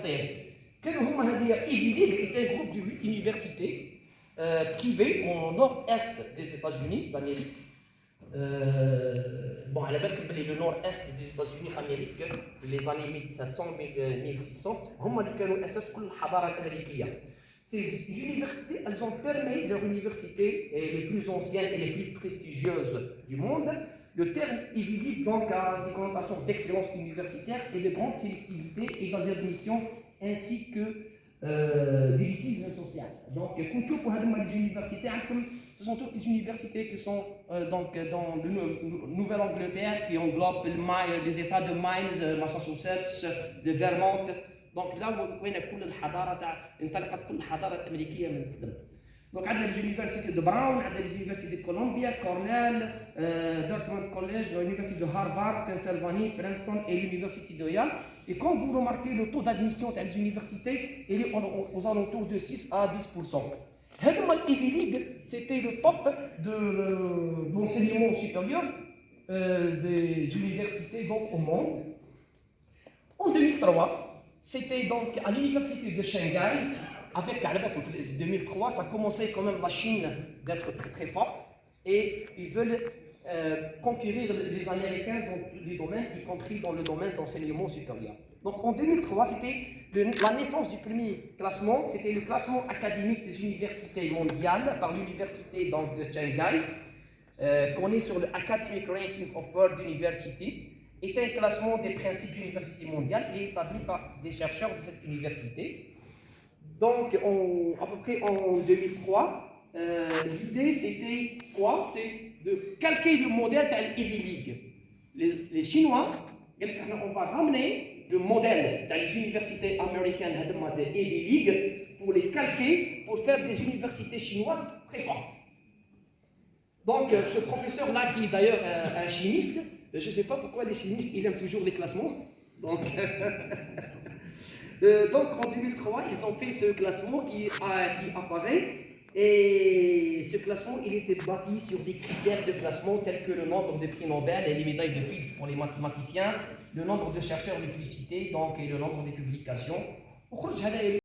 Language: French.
Angleterre. Quels ont été un groupe de 8 universités privées au nord-est des États-Unis d'Amérique. Bon, à la base, le nord-est des États-Unis d'Amérique, les années 1700-1600, هم اللي كانوا أساس كل الحضارة الأمريكية. Ces universités, elles ont permis, leurs universités les plus anciennes et les plus prestigieuses du monde. Le terme Ivy League donc a des connotations d'excellence universitaire et de grande sélectivité et d'admission ainsi que d'élitisme social. Donc, quand tu vois les universités, ce sont toutes les universités qui sont donc dans la Nouvelle-Angleterre, qui englobent les États de Maine, Massachusetts, de Vermont. Donc là, وين كل الحضاره تاع انطلقت كل الحضاره الامريكيه من القدم. دونك عندنا l'université de Brown, عندنا l'université de Columbia, Cornell, Dartmouth College, l'université de Harvard, Pennsylvanie, Princeton et l'université de Yale. Et comme vous remarquez, le taux d'admission des universités est aux alentours de 6 à 10%. Ivy League, c'était le top de l'enseignement supérieur des universités donc, au monde. En 2003, c'était donc à l'université de Shanghai, avec en 2003, ça commençait quand même la Chine d'être très très forte et ils veulent conquérir les Américains dans tous les domaines, y compris dans le domaine d'enseignement supérieur. Donc en 2003, c'était la naissance du premier classement, c'était le classement académique des universités mondiales par l'université de Shanghai, qu'on est sur le Academic Ranking of World University. Est un classement des principes de l'université mondiale. Il est établi par des chercheurs de cette université. Donc, à peu près en 2003, l'idée c'était quoi? C'est de calquer le modèle de l'Ivy League. Les Chinois, on va ramener le modèle des universités américaines de l'Ivy League pour les calquer, pour faire des universités chinoises très fortes. Donc, ce professeur-là, qui est d'ailleurs un chimiste, je ne sais pas pourquoi les chimistes, ils aiment toujours les classements. Donc, en 2003, ils ont fait ce classement qui apparaît. Et ce classement, il était bâti sur des critères de classement tels que le nombre de prix Nobel et les médailles de Fields pour les mathématiciens, le nombre de chercheurs les plus cités, donc, et le nombre de publications.